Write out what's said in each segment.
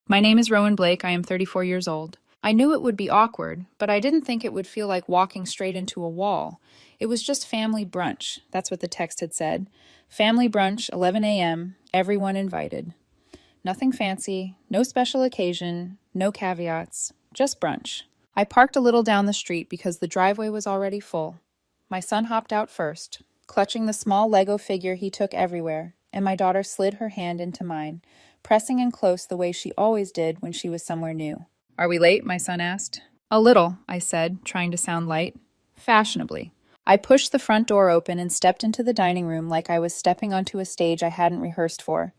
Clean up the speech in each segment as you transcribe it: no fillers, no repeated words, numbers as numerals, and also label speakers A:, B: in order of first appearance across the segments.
A: My name is Rowan Blake. I am 34 years old. I knew it would be awkward, but I didn't think it would feel like walking straight into a wall. It was just family brunch. That's what the text had said. Family brunch, 11 a.m., everyone invited. Nothing fancy, no special occasion, no caveats, just brunch. I parked a little down the street because the driveway was already full. My son hopped out first, clutching the small Lego figure he took everywhere, and my daughter slid her hand into mine, pressing in close the way she always did when she was somewhere new. "Are we late?" my son asked. "A little," I said, trying to sound light. Fashionably. I pushed the front door open and stepped into the dining room like I was stepping onto a stage I hadn't rehearsed for.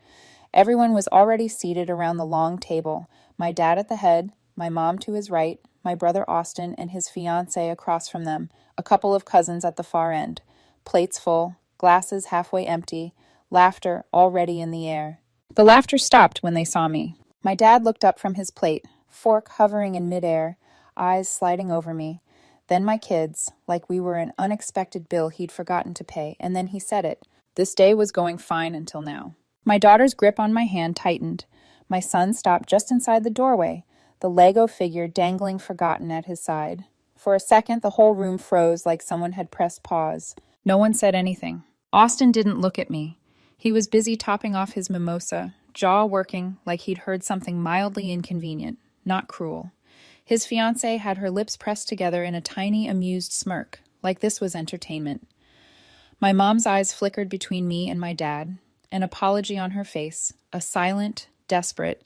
A: Everyone was already seated around the long table, my dad at the head, my mom to his right, my brother Austin and his fiancée across from them, a couple of cousins at the far end. Plates full, glasses halfway empty, laughter already in the air. The laughter stopped when they saw me. My dad looked up from his plate, fork hovering in midair, eyes sliding over me. Then my kids, like we were an unexpected bill he'd forgotten to pay, and then he said it. This day was going fine until now. My daughter's grip on my hand tightened. My son stopped just inside the doorway, the Lego figure dangling forgotten at his side. For a second, the whole room froze like someone had pressed pause. No one said anything. Austin didn't look at me. He was busy topping off his mimosa, jaw working like he'd heard something mildly inconvenient, not cruel. His fiancée had her lips pressed together in a tiny, amused smirk, like this was entertainment. My mom's eyes flickered between me and my dad, an apology on her face, a silent, desperate,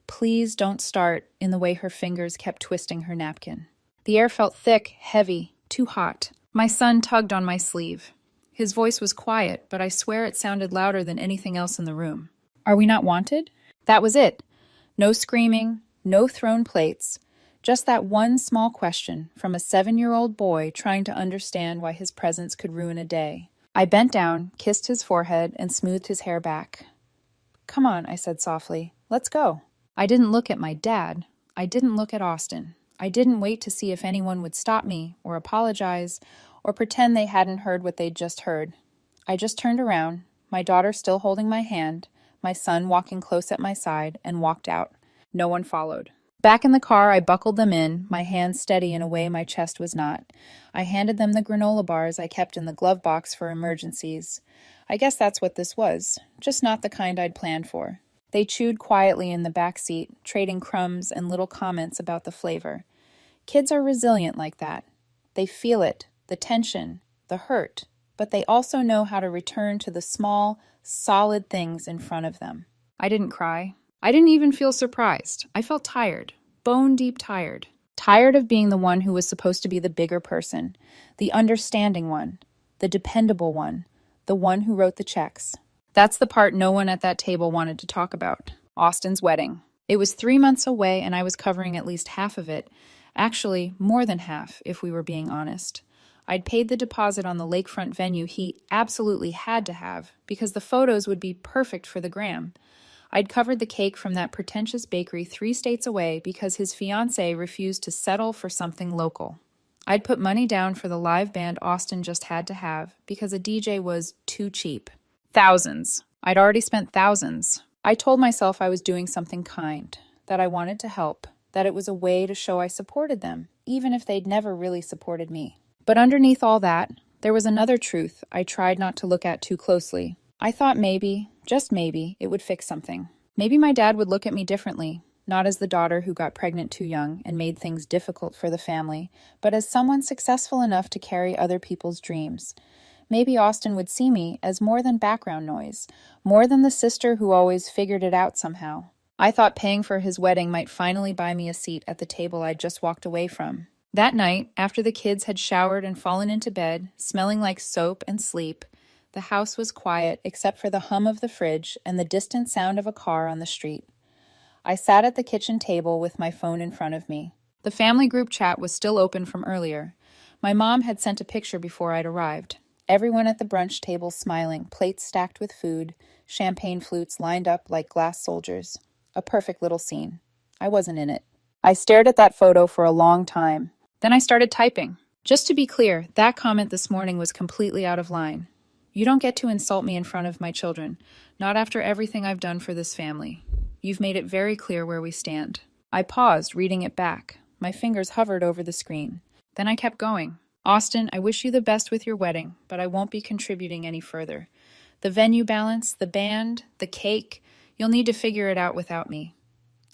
A: "Please don't start," in the way her fingers kept twisting her napkin. The air felt thick, heavy, too hot. My son tugged on my sleeve. His voice was quiet, but I swear it sounded louder than anything else in the room. "Are we not wanted?" That was it. No screaming, no thrown plates, just that one small question from a 7-year-old boy trying to understand why his presence could ruin a day. I bent down, kissed his forehead, and smoothed his hair back. "Come on," I said softly. "Let's go." I didn't look at my dad. I didn't look at Austin. I didn't wait to see if anyone would stop me, or apologize, or pretend they hadn't heard what they'd just heard. I just turned around, my daughter still holding my hand, my son walking close at my side, and walked out. No one followed. Back in the car, I buckled them in, my hands steady in a way my chest was not. I handed them the granola bars I kept in the glove box for emergencies. I guess that's what this was, just not the kind I'd planned for. They chewed quietly in the back seat, trading crumbs and little comments about the flavor. Kids are resilient like that. They feel it, the tension, the hurt, but they also know how to return to the small, solid things in front of them. I didn't cry. I didn't even feel surprised. I felt tired, bone-deep tired. Tired of being the one who was supposed to be the bigger person, the understanding one, the dependable one, the one who wrote the checks. That's the part no one at that table wanted to talk about. Austin's wedding. It was 3 months away and I was covering at least half of it. Actually, more than half, if we were being honest. I'd paid the deposit on the lakefront venue he absolutely had to have because the photos would be perfect for the gram. I'd covered the cake from that pretentious bakery 3 states away because his fiancée refused to settle for something local. I'd put money down for the live band Austin just had to have because a DJ was too cheap. Thousands. I'd already spent thousands. I told myself I was doing something kind, that I wanted to help, that it was a way to show I supported them, even if they'd never really supported me. But underneath all that, there was another truth I tried not to look at too closely. I thought maybe, just maybe, it would fix something. Maybe my dad would look at me differently, not as the daughter who got pregnant too young and made things difficult for the family, but as someone successful enough to carry other people's dreams. Maybe Austin would see me as more than background noise, more than the sister who always figured it out somehow. I thought paying for his wedding might finally buy me a seat at the table I'd just walked away from. That night, after the kids had showered and fallen into bed, smelling like soap and sleep, the house was quiet except for the hum of the fridge and the distant sound of a car on the street. I sat at the kitchen table with my phone in front of me. The family group chat was still open from earlier. My mom had sent a picture before I'd arrived. Everyone at the brunch table smiling, plates stacked with food, champagne flutes lined up like glass soldiers. A perfect little scene. I wasn't in it. I stared at that photo for a long time. Then I started typing. Just to be clear, that comment this morning was completely out of line. You don't get to insult me in front of my children, not after everything I've done for this family. You've made it very clear where we stand. I paused, reading it back. My fingers hovered over the screen. Then I kept going. Austin, I wish you the best with your wedding, but I won't be contributing any further. The venue balance, the band, the cake, you'll need to figure it out without me.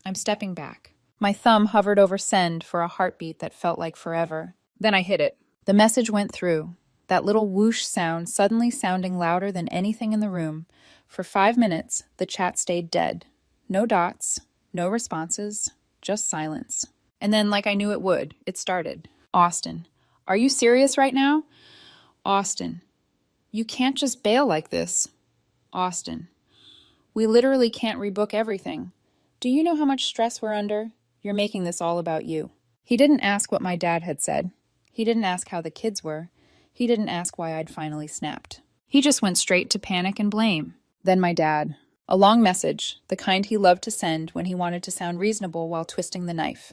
A: I'm stepping back. My thumb hovered over send for a heartbeat that felt like forever. Then I hit it. The message went through, that little whoosh sound suddenly sounding louder than anything in the room. For 5 minutes, the chat stayed dead. No dots, no responses, just silence. And then, like I knew it would, it started. Austin, are you serious right now? Austin, you can't just bail like this. Austin, we literally can't rebook everything. Do you know how much stress we're under? You're making this all about you. He didn't ask what my dad had said. He didn't ask how the kids were. He didn't ask why I'd finally snapped. He just went straight to panic and blame. Then my dad. A long message, the kind he loved to send when he wanted to sound reasonable while twisting the knife.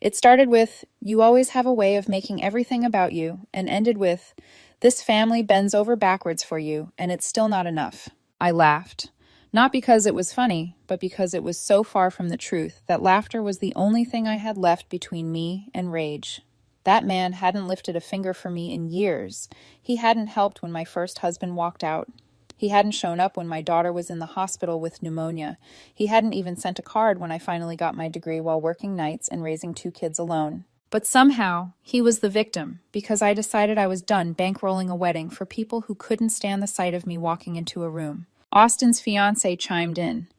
A: It started with, "You always have a way of making everything about you," and ended with, "This family bends over backwards for you, and it's still not enough." I laughed. Not because it was funny, but because it was so far from the truth that laughter was the only thing I had left between me and rage. That man hadn't lifted a finger for me in years. He hadn't helped when my first husband walked out. He hadn't shown up when my daughter was in the hospital with pneumonia. He hadn't even sent a card when I finally got my degree while working nights and raising 2 kids alone. But somehow, he was the victim, because I decided I was done bankrolling a wedding for people who couldn't stand the sight of me walking into a room. Austin's fiancé chimed in.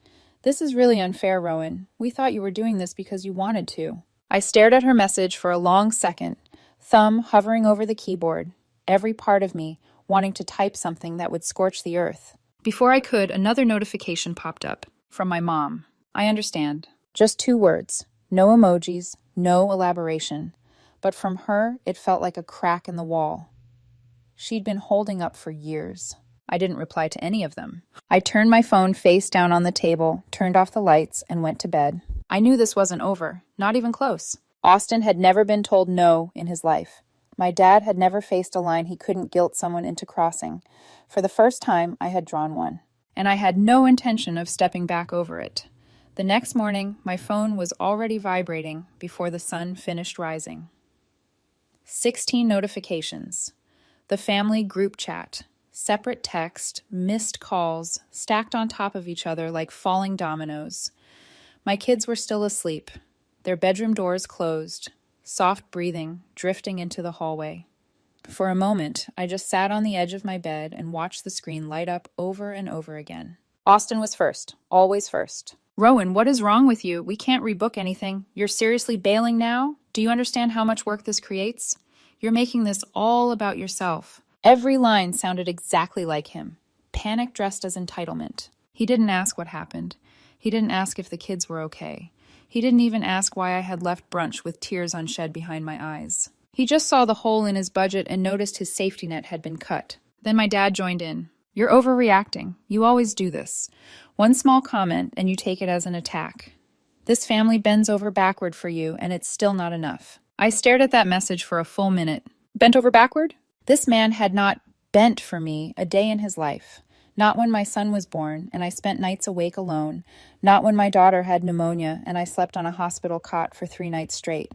A: "This is really unfair, Rowan. We thought you were doing this because you wanted to." I stared at her message for a long second, thumb hovering over the keyboard, every part of me wanting to type something that would scorch the earth. Before I could, another notification popped up, from my mom. I understand. Just 2 words. No emojis, no elaboration. But from her, it felt like a crack in the wall. She'd been holding up for years. I didn't reply to any of them. I turned my phone face down on the table, turned off the lights, and went to bed. I knew this wasn't over, not even close. Austin had never been told no in his life. My dad had never faced a line he couldn't guilt someone into crossing. For the first time, I had drawn one. And I had no intention of stepping back over it. The next morning, my phone was already vibrating before the sun finished rising. 16 notifications. The family group chat. Separate text, missed calls, stacked on top of each other like falling dominoes. My kids were still asleep, their bedroom doors closed, soft breathing drifting into the hallway. For a moment, I just sat on the edge of my bed and watched the screen light up over and over again. Austin was first, always first. "Rowan, what is wrong with you? We can't rebook anything. You're seriously bailing now? Do you understand how much work this creates? You're making this all about yourself." Every line sounded exactly like him, panic dressed as entitlement. He didn't ask what happened. He didn't ask if the kids were okay. He didn't even ask why I had left brunch with tears unshed behind my eyes. He just saw the hole in his budget and noticed his safety net had been cut. Then my dad joined in. "You're overreacting. You always do this. One small comment and you take it as an attack. This family bends over backward for you and it's still not enough." I stared at that message for a full minute. Bent over backward? This man had not bent for me a day in his life. Not when my son was born and I spent nights awake alone. Not when my daughter had pneumonia and I slept on a hospital cot for 3 nights straight.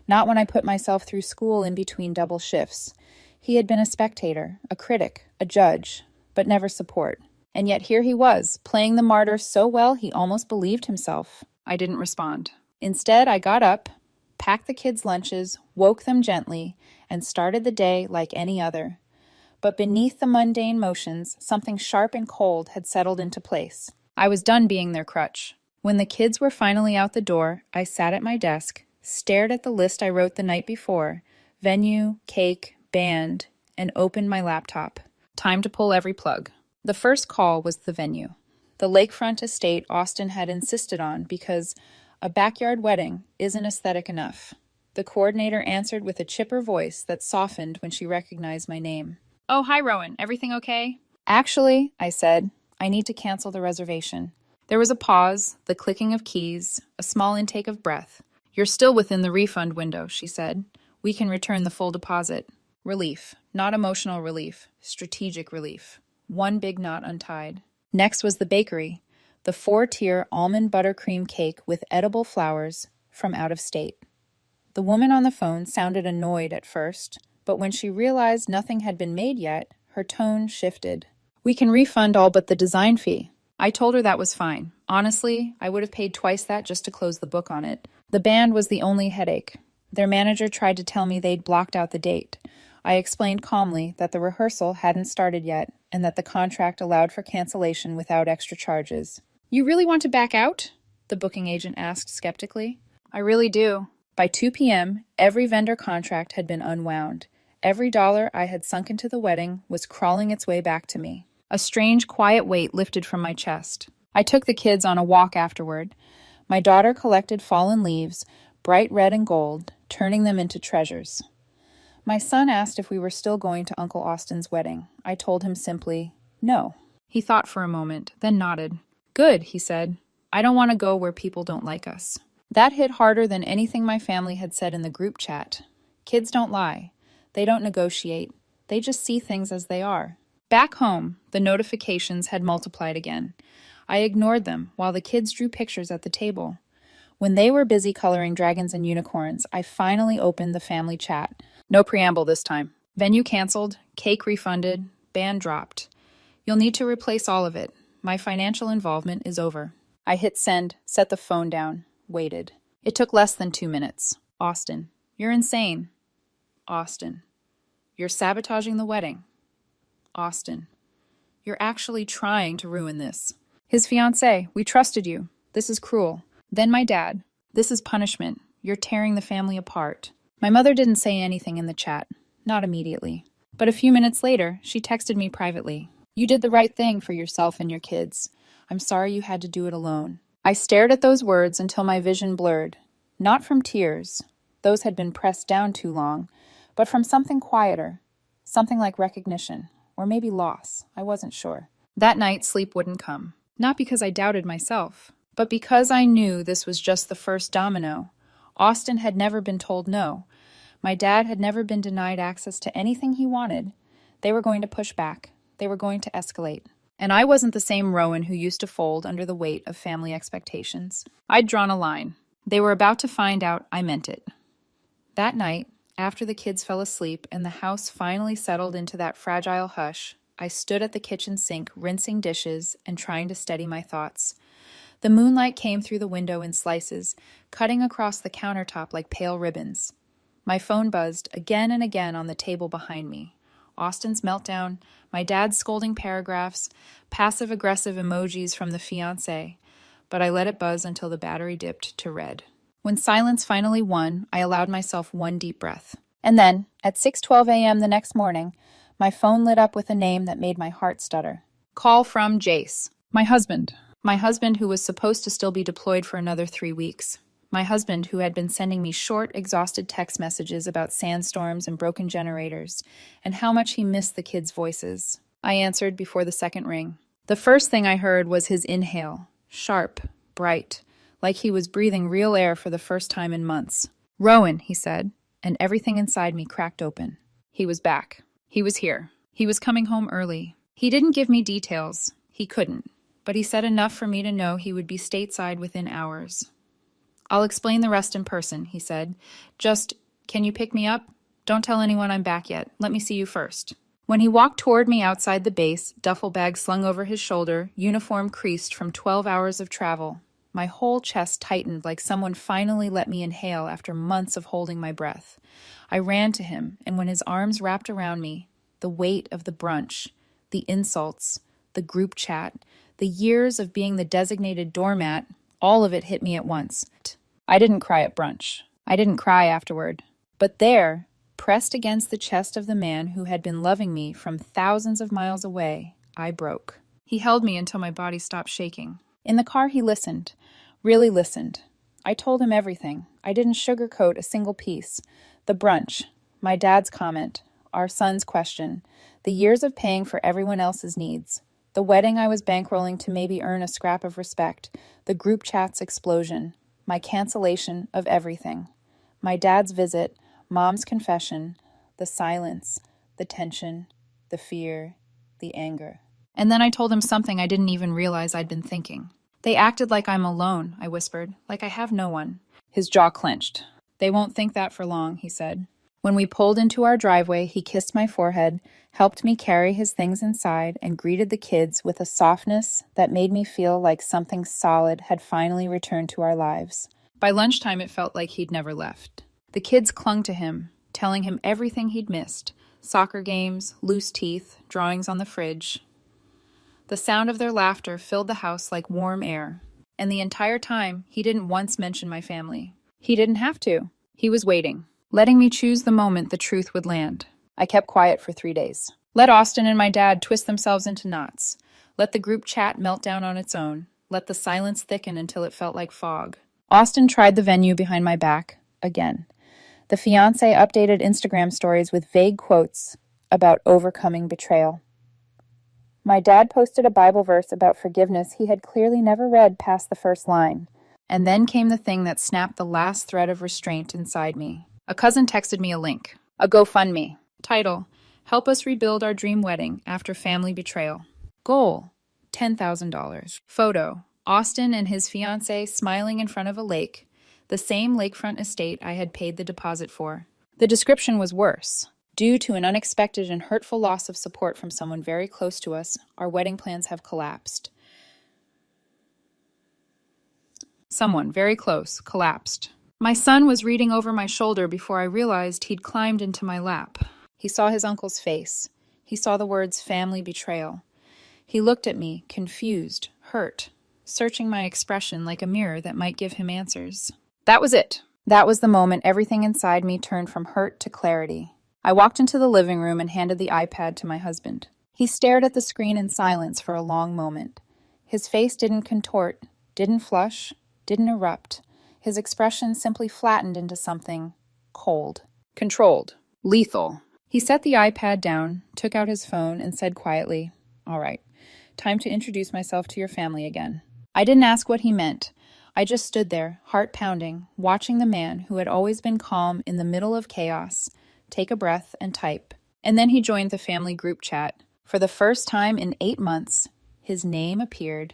A: Not when I put myself through school in between double shifts. He had been a spectator, a critic, a judge, but never support. And yet here he was, playing the martyr so well he almost believed himself. I didn't respond. Instead, I got up, packed the kids' lunches, woke them gently, and started the day like any other. But beneath the mundane motions, something sharp and cold had settled into place. I was done being their crutch. When the kids were finally out the door, I sat at my desk, stared at the list I wrote the night before, venue, cake, band, and opened my laptop. Time to pull every plug. The first call was the venue. The lakefront estate Austin had insisted on because a backyard wedding isn't aesthetic enough. The coordinator answered with a chipper voice that softened when she recognized my name. "Oh, hi, Rowan. Everything okay?" "Actually," I said, "I need to cancel the reservation." There was a pause, the clicking of keys, a small intake of breath. "You're still within the refund window," she said. "We can return the full deposit." Relief. Not emotional relief. Strategic relief. One big knot untied. Next was the bakery. the 4-tier almond buttercream cake with edible flowers from out of state. The woman on the phone sounded annoyed at first, but when she realized nothing had been made yet, her tone shifted. "We can refund all but the design fee." I told her that was fine. Honestly, I would have paid twice that just to close the book on it. The band was the only headache. Their manager tried to tell me they'd blocked out the date. I explained calmly that the rehearsal hadn't started yet and that the contract allowed for cancellation without extra charges. "You really want to back out?" the booking agent asked skeptically. "I really do." By 2 p.m., every vendor contract had been unwound. Every dollar I had sunk into the wedding was crawling its way back to me. A strange, quiet weight lifted from my chest. I took the kids on a walk afterward. My daughter collected fallen leaves, bright red and gold, turning them into treasures. My son asked if we were still going to Uncle Austin's wedding. I told him simply, no. He thought for a moment, then nodded. "Good," he said. "I don't want to go where people don't like us." That hit harder than anything my family had said in the group chat. Kids don't lie. They don't negotiate. They just see things as they are. Back home, the notifications had multiplied again. I ignored them while the kids drew pictures at the table. When they were busy coloring dragons and unicorns, I finally opened the family chat. No preamble this time. Venue canceled, cake refunded, band dropped. You'll need to replace all of it. My financial involvement is over. I hit send, set the phone down, waited. It took less than 2 minutes. Austin, you're insane. Austin, you're sabotaging the wedding. Austin, you're actually trying to ruin this. His fiancée, we trusted you. This is cruel. Then my dad, this is punishment. You're tearing the family apart. My mother didn't say anything in the chat, not immediately. But a few minutes later, she texted me privately. You did the right thing for yourself and your kids. I'm sorry you had to do it alone. I stared at those words until my vision blurred. Not from tears. Those had been pressed down too long, but from something quieter. Something like recognition, or maybe loss. I wasn't sure. That night, sleep wouldn't come. Not because I doubted myself, but because I knew this was just the first domino. Austin had never been told no. My dad had never been denied access to anything he wanted. They were going to push back. They were going to escalate. And I wasn't the same Rowan who used to fold under the weight of family expectations. I'd drawn a line. They were about to find out I meant it. That night, after the kids fell asleep and the house finally settled into that fragile hush, I stood at the kitchen sink rinsing dishes and trying to steady my thoughts. The moonlight came through the window in slices, cutting across the countertop like pale ribbons. My phone buzzed again and again on the table behind me. Austin's meltdown, my dad's scolding paragraphs, passive-aggressive emojis from the fiancé, but I let it buzz until the battery dipped to red. When silence finally won, I allowed myself one deep breath. And then, at 6:12 a.m. the next morning, my phone lit up with a name that made my heart stutter. Call from Jace. My husband. My husband who was supposed to still be deployed for another 3 weeks. My husband who had been sending me short, exhausted text messages about sandstorms and broken generators, and how much he missed the kids' voices. I answered before the second ring. The first thing I heard was his inhale. Sharp, bright, like he was breathing real air for the first time in months. "Rowan," he said, and everything inside me cracked open. He was back. He was here. He was coming home early. He didn't give me details. He couldn't. But he said enough for me to know he would be stateside within hours. "I'll explain the rest in person," he said. "Just, can you pick me up? Don't tell anyone I'm back yet. Let me see you first." When he walked toward me outside the base, duffel bag slung over his shoulder, uniform creased from 12 hours of travel, my whole chest tightened like someone finally let me inhale after months of holding my breath. I ran to him, and when his arms wrapped around me, the weight of the brunch, the insults, the group chat, the years of being the designated doormat, all of it hit me at once. I didn't cry at brunch. I didn't cry afterward. But there, pressed against the chest of the man who had been loving me from thousands of miles away, I broke. He held me until my body stopped shaking. In the car, he listened, really listened. I told him everything. I didn't sugarcoat a single piece. The brunch, my dad's comment, our son's question, the years of paying for everyone else's needs, the wedding I was bankrolling to maybe earn a scrap of respect, the group chat's explosion, my cancellation of everything, my dad's visit, mom's confession, the silence, the tension, the fear, the anger. And then I told him something I didn't even realize I'd been thinking. They acted like I'm alone, I whispered, like I have no one. His jaw clenched. They won't think that for long, he said. When we pulled into our driveway, he kissed my forehead, helped me carry his things inside, and greeted the kids with a softness that made me feel like something solid had finally returned to our lives. By lunchtime, it felt like he'd never left. The kids clung to him, telling him everything he'd missed: soccer games, loose teeth, drawings on the fridge. The sound of their laughter filled the house like warm air, and the entire time, he didn't once mention my family. He didn't have to. He was waiting, letting me choose the moment the truth would land. I kept quiet for 3 days. Let Austin and my dad twist themselves into knots. Let the group chat melt down on its own. Let the silence thicken until it felt like fog. Austin tried the venue behind my back, again. The fiancé updated Instagram stories with vague quotes about overcoming betrayal. My dad posted a Bible verse about forgiveness he had clearly never read past the first line. And then came the thing that snapped the last thread of restraint inside me. A cousin texted me a link, a GoFundMe. Title: Help us rebuild our dream wedding after family betrayal. Goal: $10,000. Photo: Austin and his fiancée smiling in front of a lake, the same lakefront estate I had paid the deposit for. The description was worse. Due to an unexpected and hurtful loss of support from someone very close to us, our wedding plans have collapsed. Someone very close collapsed. My son was reading over my shoulder before I realized he'd climbed into my lap. He saw his uncle's face. He saw the words family betrayal. He looked at me, confused, hurt, searching my expression like a mirror that might give him answers. That was it. That was the moment everything inside me turned from hurt to clarity. I walked into the living room and handed the iPad to my husband. He stared at the screen in silence for a long moment. His face didn't contort, didn't flush, didn't erupt. His expression simply flattened into something cold, controlled, lethal. He set the iPad down, took out his phone, and said quietly, "All right, time to introduce myself to your family again." I didn't ask what he meant. I just stood there, heart pounding, watching the man who had always been calm in the middle of chaos take a breath and type. And then he joined the family group chat. For the first time in 8 months, his name appeared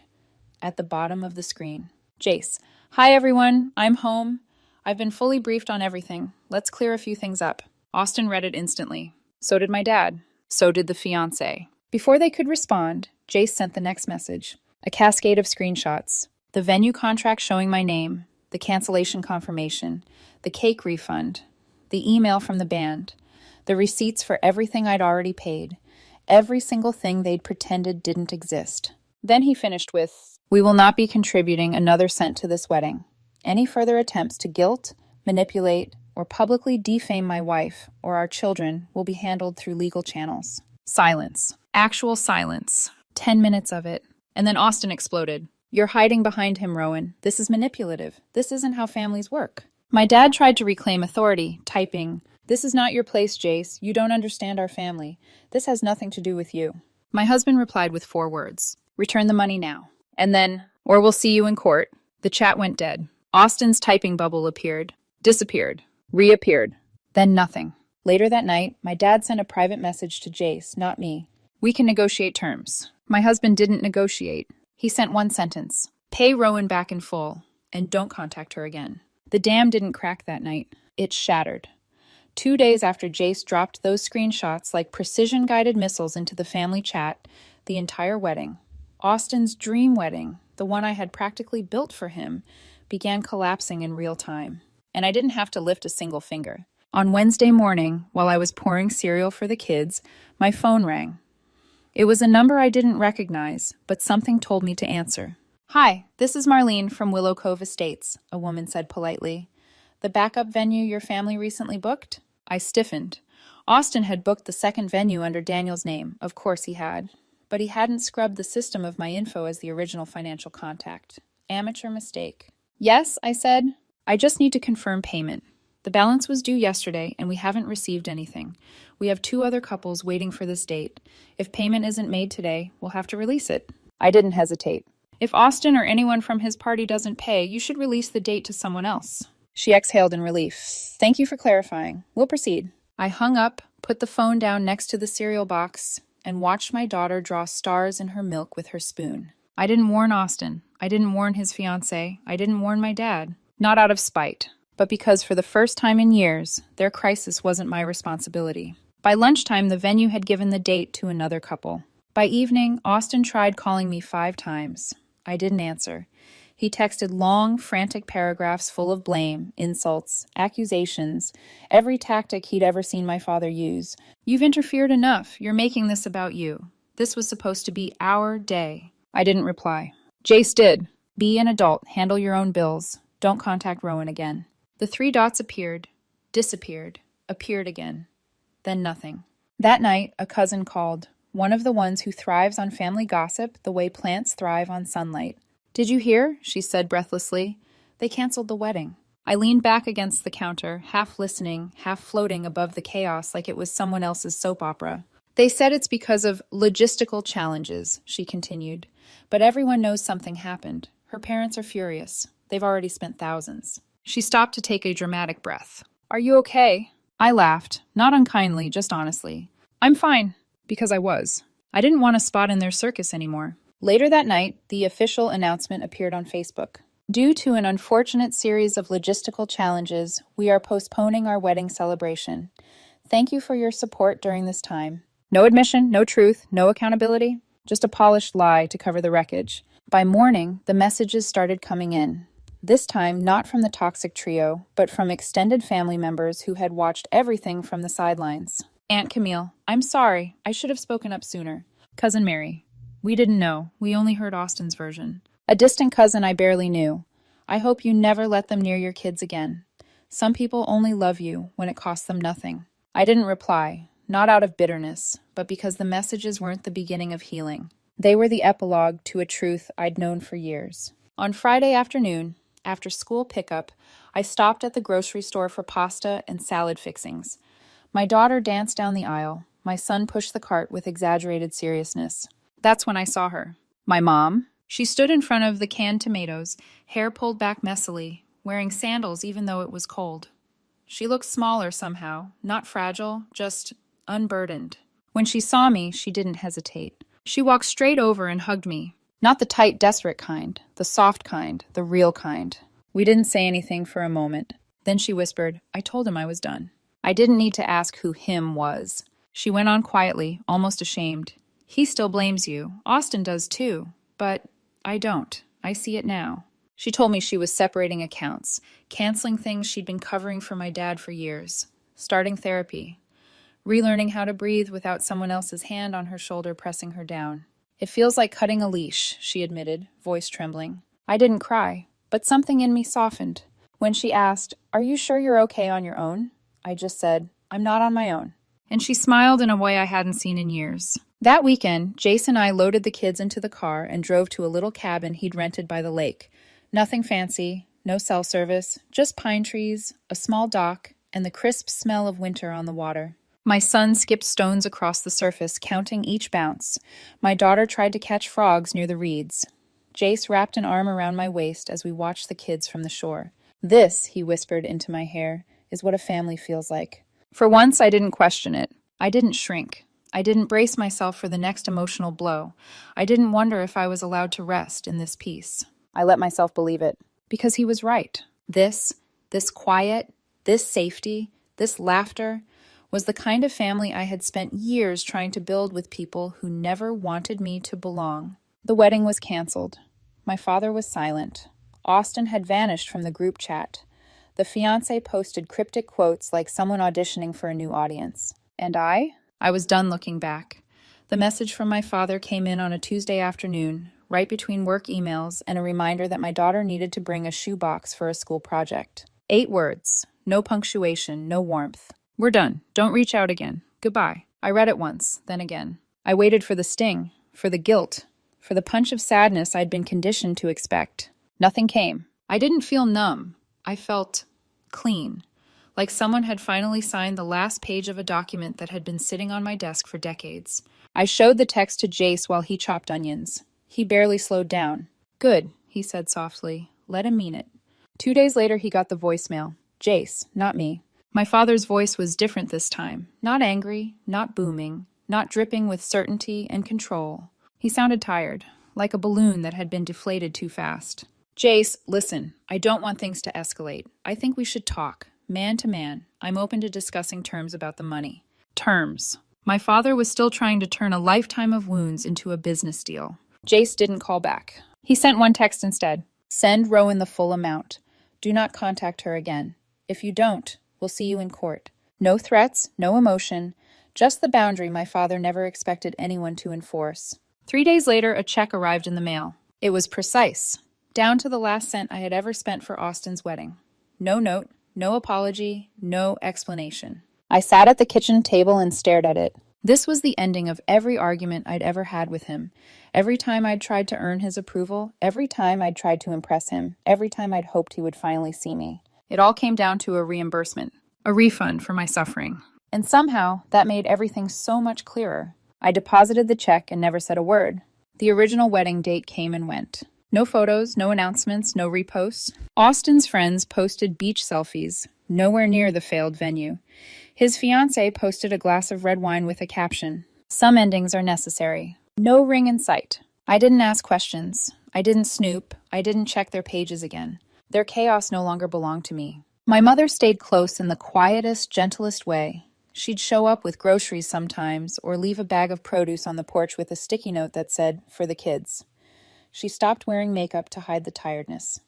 A: at the bottom of the screen. Jace: "Hi everyone, I'm home. I've been fully briefed on everything. Let's clear a few things up." Austin read it instantly. So did my dad. So did the fiancé. Before they could respond, Jace sent the next message. A cascade of screenshots. The venue contract showing my name, the cancellation confirmation, the cake refund, the email from the band, the receipts for everything I'd already paid, every single thing they'd pretended didn't exist. Then he finished with, "We will not be contributing another cent to this wedding. Any further attempts to guilt, manipulate, or publicly defame my wife or our children will be handled through legal channels." Silence. Actual silence. 10 minutes of it. And then Austin exploded. "You're hiding behind him, Rowan. This is manipulative. This isn't how families work." My dad tried to reclaim authority, typing, "This is not your place, Jace. You don't understand our family. This has nothing to do with you." My husband replied with 4 words. "Return the money now." And then, "Or we'll see you in court." The chat went dead. Austin's typing bubble appeared, disappeared, reappeared. Then nothing. Later that night, my dad sent a private message to Jace, not me. "We can negotiate terms." My husband didn't negotiate. He sent one sentence: "Pay Rowan back in full, and don't contact her again." The dam didn't crack that night. It shattered. 2 days after Jace dropped those screenshots like precision-guided missiles into the family chat, the entire wedding, Austin's dream wedding, the one I had practically built for him, began collapsing in real time. And I didn't have to lift a single finger. On Wednesday morning, while I was pouring cereal for the kids, my phone rang. It was a number I didn't recognize, but something told me to answer. "Hi, this is Marlene from Willow Cove Estates," a woman said politely. "The backup venue your family recently booked?" I stiffened. Austin had booked the second venue under Daniel's name. Of course he had. But he hadn't scrubbed the system of my info as the original financial contact. Amateur mistake. "Yes," I said. "I just need to confirm payment. The balance was due yesterday, and we haven't received anything. We have 2 other couples waiting for this date. If payment isn't made today, we'll have to release it." I didn't hesitate. "If Austin or anyone from his party doesn't pay, you should release the date to someone else." She exhaled in relief. "Thank you for clarifying. We'll proceed." I hung up, put the phone down next to the cereal box, and watched my daughter draw stars in her milk with her spoon. I didn't warn Austin. I didn't warn his fiancée. I didn't warn my dad. Not out of spite, but because for the first time in years, their crisis wasn't my responsibility. By lunchtime, the venue had given the date to another couple. By evening, Austin tried calling me 5 times. I didn't answer. He texted long, frantic paragraphs full of blame, insults, accusations, every tactic he'd ever seen my father use. You've interfered enough. You're making this about you. This was supposed to be our day. I didn't reply. Jace did. Be an adult. Handle your own bills. Don't contact Rowan again. The 3 dots appeared, disappeared, appeared again. Then nothing. That night, a cousin called. One of the ones who thrives on family gossip the way plants thrive on sunlight. Did you hear? She said breathlessly. They canceled the wedding. I leaned back against the counter, half listening, half floating above the chaos like it was someone else's soap opera. They said it's because of logistical challenges, she continued. But everyone knows something happened. Her parents are furious. They've already spent thousands. She stopped to take a dramatic breath. Are you okay? I laughed, not unkindly, just honestly. I'm fine, because I was. I didn't want a spot in their circus anymore. Later that night, the official announcement appeared on Facebook. Due to an unfortunate series of logistical challenges, we are postponing our wedding celebration. Thank you for your support during this time. No admission, no truth, no accountability, just a polished lie to cover the wreckage. By morning, the messages started coming in. This time, not from the toxic trio, but from extended family members who had watched everything from the sidelines. Aunt Camille, I'm sorry. I should have spoken up sooner. Cousin Mary, we didn't know. We only heard Austin's version. A distant cousin I barely knew. I hope you never let them near your kids again. Some people only love you when it costs them nothing. I didn't reply, not out of bitterness, but because the messages weren't the beginning of healing. They were the epilogue to a truth I'd known for years. On Friday afternoon, after school pickup, I stopped at the grocery store for pasta and salad fixings. My daughter danced down the aisle. My son pushed the cart with exaggerated seriousness. That's when I saw her. My mom. She stood in front of the canned tomatoes, hair pulled back messily, wearing sandals even though it was cold. She looked smaller somehow, not fragile, just unburdened. When she saw me, she didn't hesitate. She walked straight over and hugged me. Not the tight, desperate kind, the soft kind, the real kind. We didn't say anything for a moment. Then she whispered, I told him I was done. I didn't need to ask who him was. She went on quietly, almost ashamed. He still blames you. Austin does too. But I don't. I see it now. She told me she was separating accounts, canceling things she'd been covering for my dad for years, starting therapy, relearning how to breathe without someone else's hand on her shoulder pressing her down. It feels like cutting a leash, she admitted, voice trembling. I didn't cry, but something in me softened. When she asked, Are you sure you're okay on your own? I just said, I'm not on my own. And she smiled in a way I hadn't seen in years. That weekend, Jace and I loaded the kids into the car and drove to a little cabin he'd rented by the lake. Nothing fancy, no cell service, just pine trees, a small dock, and the crisp smell of winter on the water. My son skipped stones across the surface, counting each bounce. My daughter tried to catch frogs near the reeds. Jace wrapped an arm around my waist as we watched the kids from the shore. This, he whispered into my hair, is what a family feels like. For once, I didn't question it. I didn't shrink. I didn't brace myself for the next emotional blow. I didn't wonder if I was allowed to rest in this peace. I let myself believe it. Because he was right. This quiet, this safety, this laughter was the kind of family I had spent years trying to build with people who never wanted me to belong. The wedding was canceled. My father was silent. Austin had vanished from the group chat. The fiancé posted cryptic quotes like someone auditioning for a new audience. And I was done looking back. The message from my father came in on a Tuesday afternoon, right between work emails and a reminder that my daughter needed to bring a shoebox for a school project. 8 words. No punctuation, no warmth. We're done. Don't reach out again. Goodbye. I read it once, then again. I waited for the sting, for the guilt, for the punch of sadness I'd been conditioned to expect. Nothing came. I didn't feel numb. I felt clean, like someone had finally signed the last page of a document that had been sitting on my desk for decades. I showed the text to Jace while he chopped onions. He barely slowed down. Good, he said softly. Let him mean it. 2 days later, he got the voicemail. Jace, not me. My father's voice was different this time. Not angry, not booming, not dripping with certainty and control. He sounded tired, like a balloon that had been deflated too fast. Jace, listen, I don't want things to escalate. I think we should talk, man to man. I'm open to discussing terms about the money. Terms. My father was still trying to turn a lifetime of wounds into a business deal. Jace didn't call back. He sent one text instead. Send Rowan the full amount. Do not contact her again. If you don't, we'll see you in court. No threats, no emotion, just the boundary my father never expected anyone to enforce. 3 days later, a check arrived in the mail. It was precise, down to the last cent I had ever spent for Austin's wedding. No note, no apology, no explanation. I sat at the kitchen table and stared at it. This was the ending of every argument I'd ever had with him. Every time I'd tried to earn his approval, every time I'd tried to impress him, every time I'd hoped he would finally see me. It all came down to a reimbursement, a refund for my suffering. And somehow, that made everything so much clearer. I deposited the check and never said a word. The original wedding date came and went. No photos, no announcements, no reposts. Austin's friends posted beach selfies, nowhere near the failed venue. His fiancée posted a glass of red wine with a caption, "Some endings are necessary." No ring in sight. I didn't ask questions. I didn't snoop. I didn't check their pages again. Their chaos no longer belonged to me. My mother stayed close in the quietest, gentlest way. She'd show up with groceries sometimes, or leave a bag of produce on the porch with a sticky note that said, "For the kids." She stopped wearing makeup to hide the tiredness.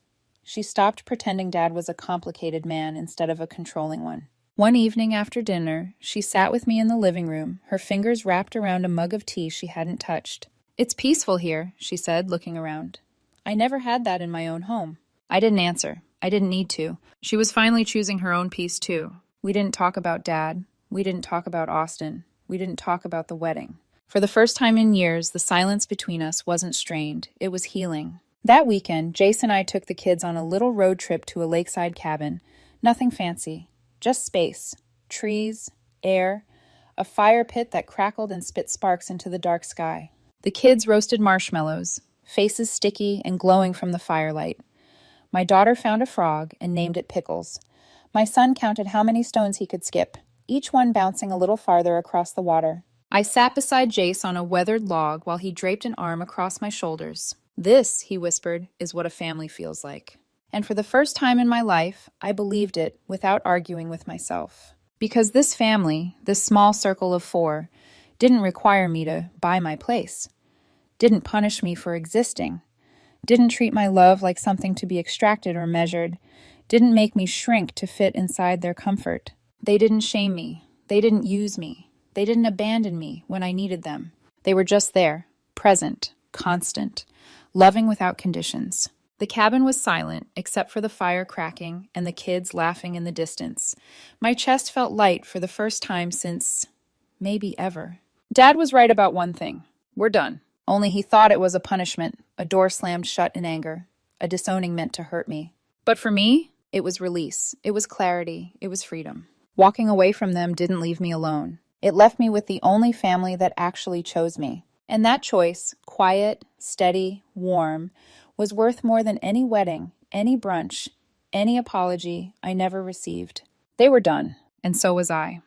A: She stopped pretending Dad was a complicated man instead of a controlling one. One evening after dinner, she sat with me in the living room, her fingers wrapped around a mug of tea she hadn't touched. "It's peaceful here," she said, looking around. "I never had that in my own home." I didn't answer. I didn't need to. She was finally choosing her own peace, too. We didn't talk about Dad. We didn't talk about Austin. We didn't talk about the wedding. For the first time in years, the silence between us wasn't strained. It was healing. That weekend, Jace and I took the kids on a little road trip to a lakeside cabin. Nothing fancy. Just space, trees, air, a fire pit that crackled and spit sparks into the dark sky. The kids roasted marshmallows, faces sticky and glowing from the firelight. My daughter found a frog and named it Pickles. My son counted how many stones he could skip, each one bouncing a little farther across the water. I sat beside Jace on a weathered log while he draped an arm across my shoulders. "This," he whispered, "is what a family feels like." And for the first time in my life, I believed it without arguing with myself. Because this family, this small circle of 4, didn't require me to buy my place, didn't punish me for existing, didn't treat my love like something to be extracted or measured, didn't make me shrink to fit inside their comfort. They didn't shame me. They didn't use me. They didn't abandon me when I needed them. They were just there, present, constant, loving without conditions. The cabin was silent, except for the fire cracking and the kids laughing in the distance. My chest felt light for the first time since, maybe ever. Dad was right about one thing. We're done. Only he thought it was a punishment, a door slammed shut in anger, a disowning meant to hurt me. But for me, it was release. It was clarity. It was freedom. Walking away from them didn't leave me alone. It left me with the only family that actually chose me. And that choice, quiet, steady, warm, was worth more than any wedding, any brunch, any apology I never received. They were done, and so was I.